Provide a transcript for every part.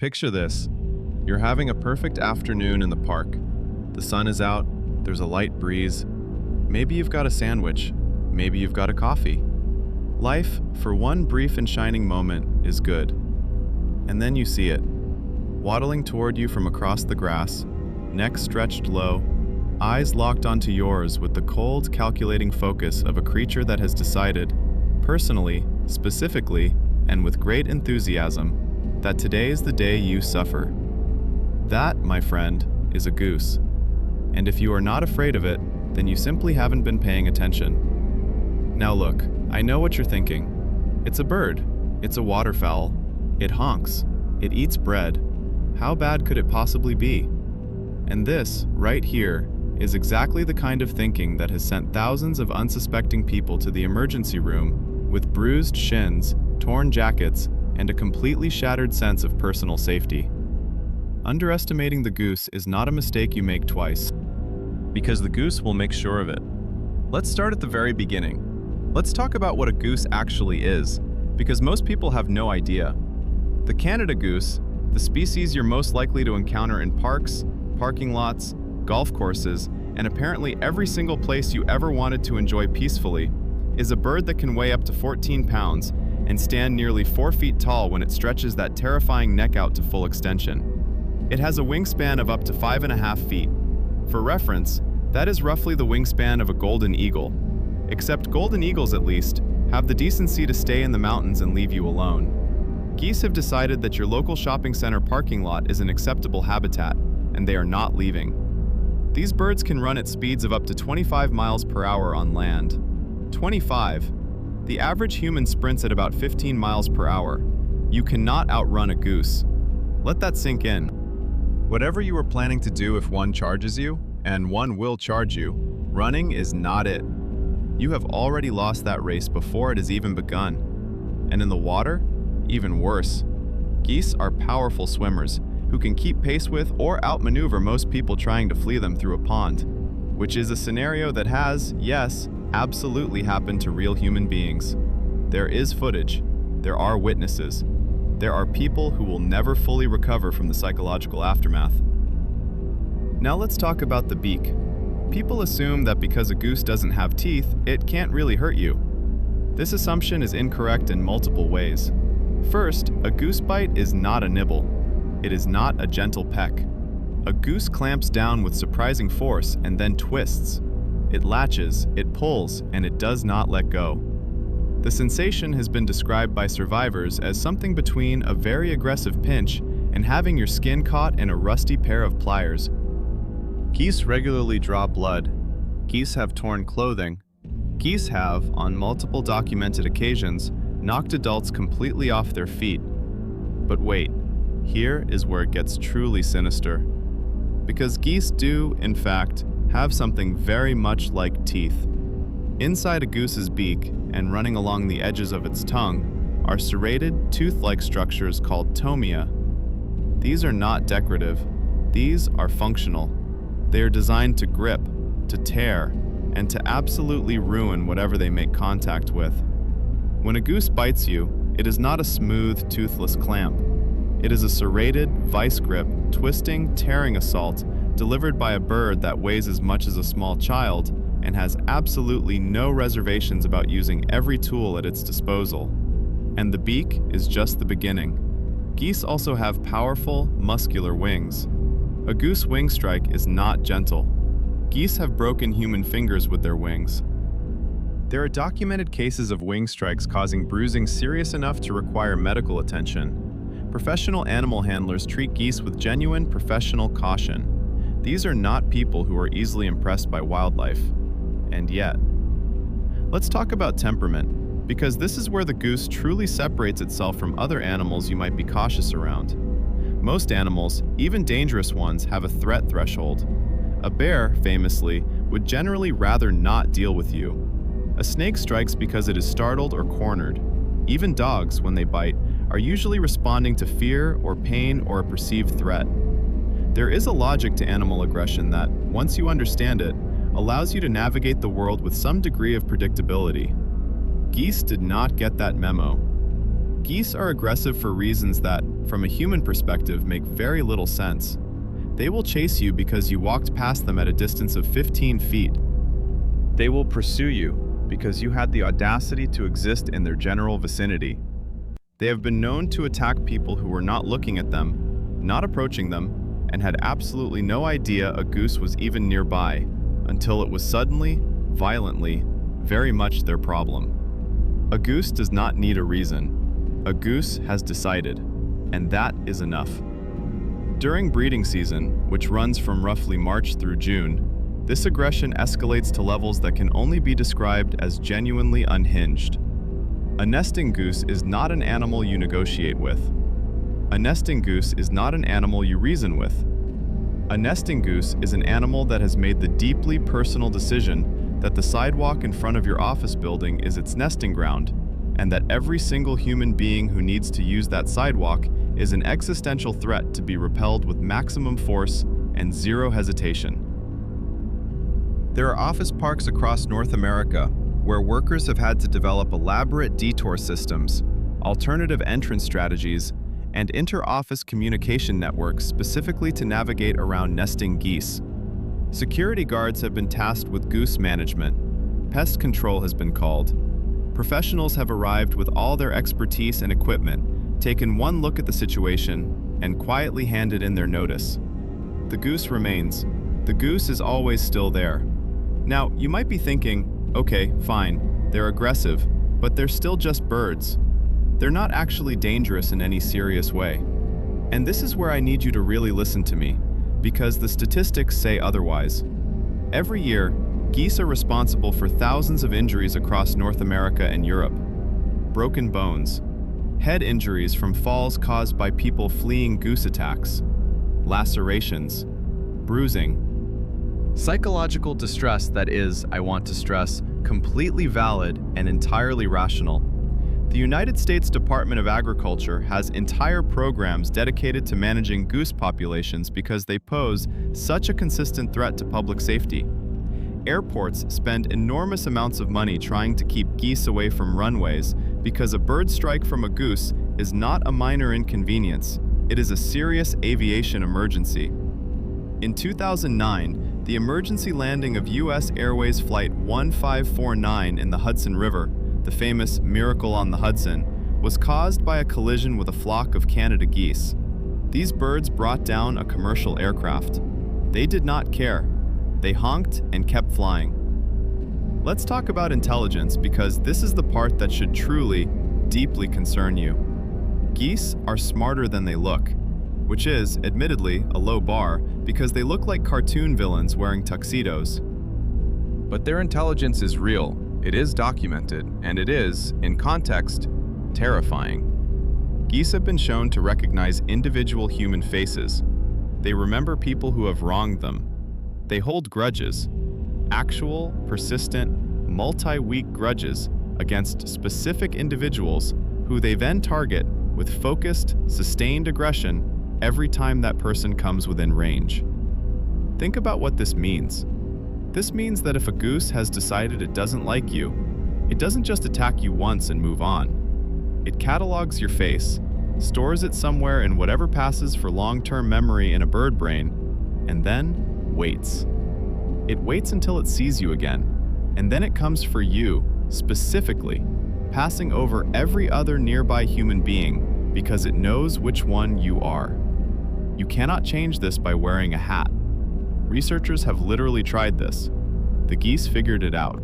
Picture this. You're having a perfect afternoon in the park. The sun is out, there's a light breeze. Maybe you've got a sandwich, maybe you've got a coffee. Life, for one brief and shining moment, is good. And then you see it. Waddling toward you from across the grass, neck stretched low, eyes locked onto yours with the cold, calculating focus of a creature that has decided, personally, specifically, and with great enthusiasm, that today is the day you suffer. That, my friend, is a goose. And if you are not afraid of it, then you simply haven't been paying attention. Now look, I know what you're thinking. It's a bird. It's a waterfowl. It honks. It eats bread. How bad could it possibly be? And this, right here, is exactly the kind of thinking that has sent thousands of unsuspecting people to the emergency room with bruised shins, torn jackets, and a completely shattered sense of personal safety. Underestimating the goose is not a mistake you make twice, because the goose will make sure of it. Let's start at the very beginning. Let's talk about what a goose actually is, because most people have no idea. The Canada goose, the species you're most likely to encounter in parks, parking lots, golf courses, and apparently every single place you ever wanted to enjoy peacefully, is a bird that can weigh up to 14 pounds and stand nearly 4 feet tall when it stretches that terrifying neck out to full extension. It has a wingspan of up to 5.5 feet. For reference, that is roughly the wingspan of a golden eagle. Except golden eagles, at least, have the decency to stay in the mountains and leave you alone. Geese have decided that your local shopping center parking lot is an acceptable habitat, and they are not leaving. These birds can run at speeds of up to 25 miles per hour on land. 25. The average human sprints at about 15 miles per hour. You cannot outrun a goose. Let that sink in. Whatever you were planning to do if one charges you, and one will charge you, running is not it. You have already lost that race before it has even begun. And in the water, even worse. Geese are powerful swimmers who can keep pace with or outmaneuver most people trying to flee them through a pond, which is a scenario that has, yes, absolutely happened to real human beings. There is footage. There are witnesses. There are people who will never fully recover from the psychological aftermath. Now let's talk about the beak. People assume that because a goose doesn't have teeth, it can't really hurt you. This assumption is incorrect in multiple ways. First, a goose bite is not a nibble. It is not a gentle peck. A goose clamps down with surprising force and then twists. It latches, it pulls, and it does not let go. The sensation has been described by survivors as something between a very aggressive pinch and having your skin caught in a rusty pair of pliers. Geese regularly draw blood. Geese have torn clothing. Geese have, on multiple documented occasions, knocked adults completely off their feet. But wait, here is where it gets truly sinister. Because geese do, in fact, have something very much like teeth. Inside a goose's beak, and running along the edges of its tongue, are serrated, tooth-like structures called tomia. These are not decorative. These are functional. They are designed to grip, to tear, and to absolutely ruin whatever they make contact with. When a goose bites you, it is not a smooth, toothless clamp. It is a serrated, vice grip, twisting, tearing assault delivered by a bird that weighs as much as a small child and has absolutely no reservations about using every tool at its disposal. And the beak is just the beginning. Geese also have powerful, muscular wings. A goose wing strike is not gentle. Geese have broken human fingers with their wings. There are documented cases of wing strikes causing bruising serious enough to require medical attention. Professional animal handlers treat geese with genuine professional caution. These are not people who are easily impressed by wildlife. And yet. Let's talk about temperament, because this is where the goose truly separates itself from other animals you might be cautious around. Most animals, even dangerous ones, have a threat threshold. A bear, famously, would generally rather not deal with you. A snake strikes because it is startled or cornered. Even dogs, when they bite, are usually responding to fear or pain or a perceived threat. There is a logic to animal aggression that, once you understand it, allows you to navigate the world with some degree of predictability. Geese did not get that memo. Geese are aggressive for reasons that, from a human perspective, make very little sense. They will chase you because you walked past them at a distance of 15 feet. They will pursue you because you had the audacity to exist in their general vicinity. They have been known to attack people who were not looking at them, not approaching them, and had absolutely no idea a goose was even nearby, until it was suddenly, violently, very much their problem. A goose does not need a reason. A goose has decided, and that is enough. During breeding season, which runs from roughly March through June, this aggression escalates to levels that can only be described as genuinely unhinged. A nesting goose is not an animal you negotiate with. A nesting goose is not an animal you reason with. A nesting goose is an animal that has made the deeply personal decision that the sidewalk in front of your office building is its nesting ground, and that every single human being who needs to use that sidewalk is an existential threat to be repelled with maximum force and zero hesitation. There are office parks across North America where workers have had to develop elaborate detour systems, alternative entrance strategies, and inter-office communication networks specifically to navigate around nesting geese. Security guards have been tasked with goose management. Pest control has been called. Professionals have arrived with all their expertise and equipment, taken one look at the situation, and quietly handed in their notice. The goose remains. The goose is always still there. Now, you might be thinking, okay, fine, they're aggressive, but they're still just birds. They're not actually dangerous in any serious way. And this is where I need you to really listen to me, because the statistics say otherwise. Every year, geese are responsible for thousands of injuries across North America and Europe. Broken bones, head injuries from falls caused by people fleeing goose attacks, lacerations, bruising, psychological distress that is, I want to stress, completely valid and entirely rational. The United States Department of Agriculture has entire programs dedicated to managing goose populations because they pose such a consistent threat to public safety. Airports spend enormous amounts of money trying to keep geese away from runways because a bird strike from a goose is not a minor inconvenience, it is a serious aviation emergency. In 2009, the emergency landing of U.S. Airways Flight 1549 in the Hudson River, the famous Miracle on the Hudson, was caused by a collision with a flock of Canada geese. These birds brought down a commercial aircraft. They did not care. They honked and kept flying. Let's talk about intelligence because this is the part that should truly, deeply concern you. Geese are smarter than they look, which is, admittedly, a low bar because they look like cartoon villains wearing tuxedos. But their intelligence is real, it is documented, and it is, in context, terrifying. Geese have been shown to recognize individual human faces. They remember people who have wronged them. They hold grudges, actual, persistent, multi-week grudges against specific individuals who they then target with focused, sustained aggression every time that person comes within range. Think about what this means. This means that if a goose has decided it doesn't like you, it doesn't just attack you once and move on. It catalogs your face, stores it somewhere in whatever passes for long-term memory in a bird brain, and then waits. It waits until it sees you again, and then it comes for you, specifically, passing over every other nearby human being because it knows which one you are. You cannot change this by wearing a hat. Researchers have literally tried this. The geese figured it out.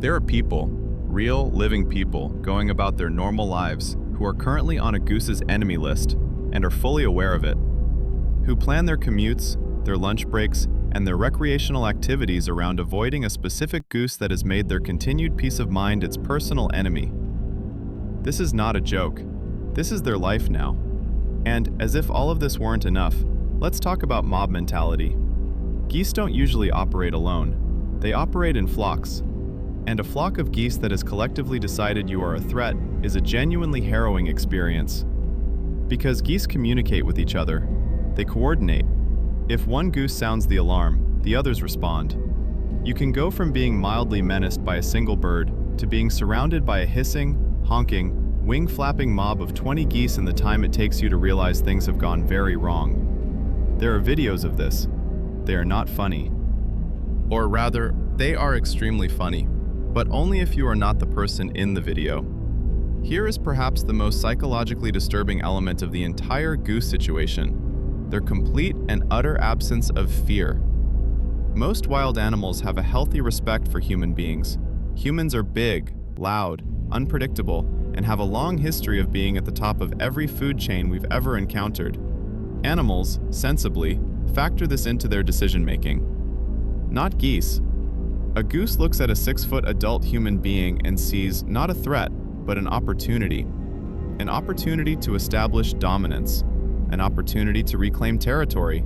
There are people, real, living people, going about their normal lives who are currently on a goose's enemy list and are fully aware of it, who plan their commutes, their lunch breaks, and their recreational activities around avoiding a specific goose that has made their continued peace of mind its personal enemy. This is not a joke. This is their life now. And as if all of this weren't enough, let's talk about mob mentality. Geese don't usually operate alone. They operate in flocks. And a flock of geese that has collectively decided you are a threat is a genuinely harrowing experience. Because geese communicate with each other. They coordinate. If one goose sounds the alarm, the others respond. You can go from being mildly menaced by a single bird to being surrounded by a hissing, honking, wing-flapping mob of 20 geese in the time it takes you to realize things have gone very wrong. There are videos of this. They are not funny. Or rather, they are extremely funny, but only if you are not the person in the video. Here is perhaps the most psychologically disturbing element of the entire goose situation: their complete and utter absence of fear. Most wild animals have a healthy respect for human beings. Humans are big, loud, unpredictable, and have a long history of being at the top of every food chain we've ever encountered. Animals, sensibly, factor this into their decision-making. Not geese. A goose looks at a 6-foot adult human being and sees not a threat, but an opportunity. An opportunity to establish dominance. An opportunity to reclaim territory.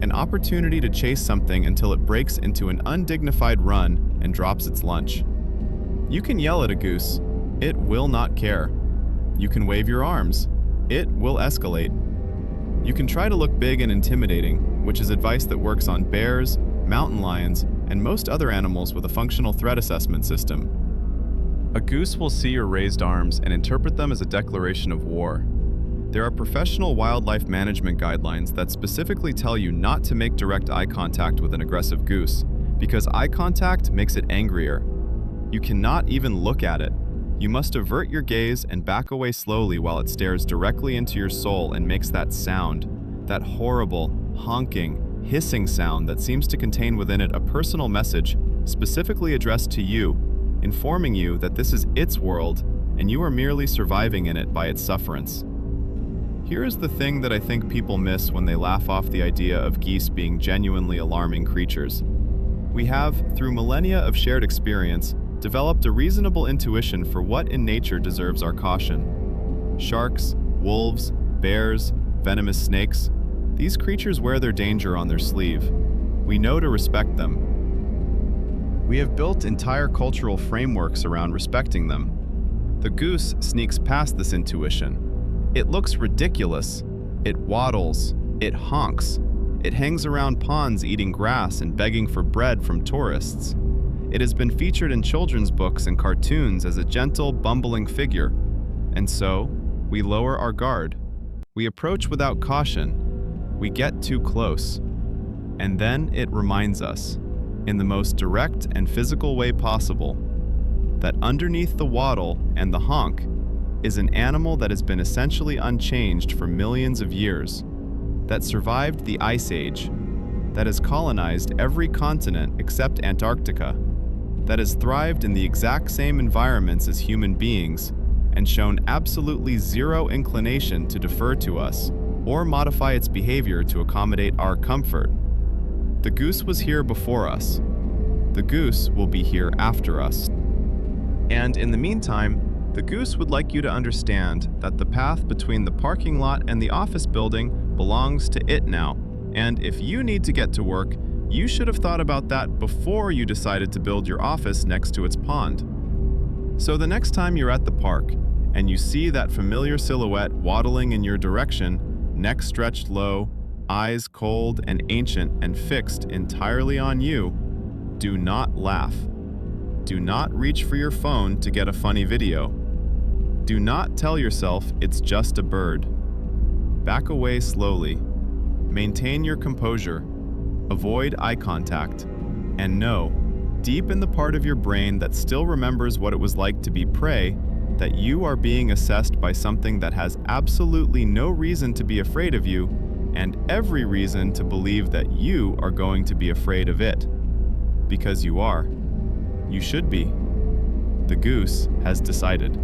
An opportunity to chase something until it breaks into an undignified run and drops its lunch. You can yell at a goose. It will not care. You can wave your arms. It will escalate. You can try to look big and intimidating, which is advice that works on bears, mountain lions, and most other animals with a functional threat assessment system. A goose will see your raised arms and interpret them as a declaration of war. There are professional wildlife management guidelines that specifically tell you not to make direct eye contact with an aggressive goose, because eye contact makes it angrier. You cannot even look at it. You must avert your gaze and back away slowly while it stares directly into your soul and makes that sound, that horrible, honking, hissing sound that seems to contain within it a personal message specifically addressed to you, informing you that this is its world and you are merely surviving in it by its sufferance. Here is the thing that I think people miss when they laugh off the idea of geese being genuinely alarming creatures. We have, through millennia of shared experience, developed a reasonable intuition for what in nature deserves our caution. Sharks, wolves, bears, venomous snakes, these creatures wear their danger on their sleeve. We know to respect them. We have built entire cultural frameworks around respecting them. The goose sneaks past this intuition. It looks ridiculous. It waddles. It honks. It hangs around ponds eating grass and begging for bread from tourists. It has been featured in children's books and cartoons as a gentle, bumbling figure. And so, we lower our guard. We approach without caution. We get too close. And then it reminds us, in the most direct and physical way possible, that underneath the waddle and the honk is an animal that has been essentially unchanged for millions of years, that survived the Ice Age, that has colonized every continent except Antarctica, that has thrived in the exact same environments as human beings and shown absolutely zero inclination to defer to us or modify its behavior to accommodate our comfort. The goose was here before us. The goose will be here after us. And in the meantime, the goose would like you to understand that the path between the parking lot and the office building belongs to it now. And if you need to get to work, you should have thought about that before you decided to build your office next to its pond. So the next time you're at the park and you see that familiar silhouette waddling in your direction, neck stretched low, eyes cold and ancient and fixed entirely on you, do not laugh. Do not reach for your phone to get a funny video. Do not tell yourself it's just a bird. Back away slowly. Maintain your composure. Avoid eye contact. And know, deep in the part of your brain that still remembers what it was like to be prey, that you are being assessed by something that has absolutely no reason to be afraid of you, and every reason to believe that you are going to be afraid of it. Because you are. You should be. The goose has decided.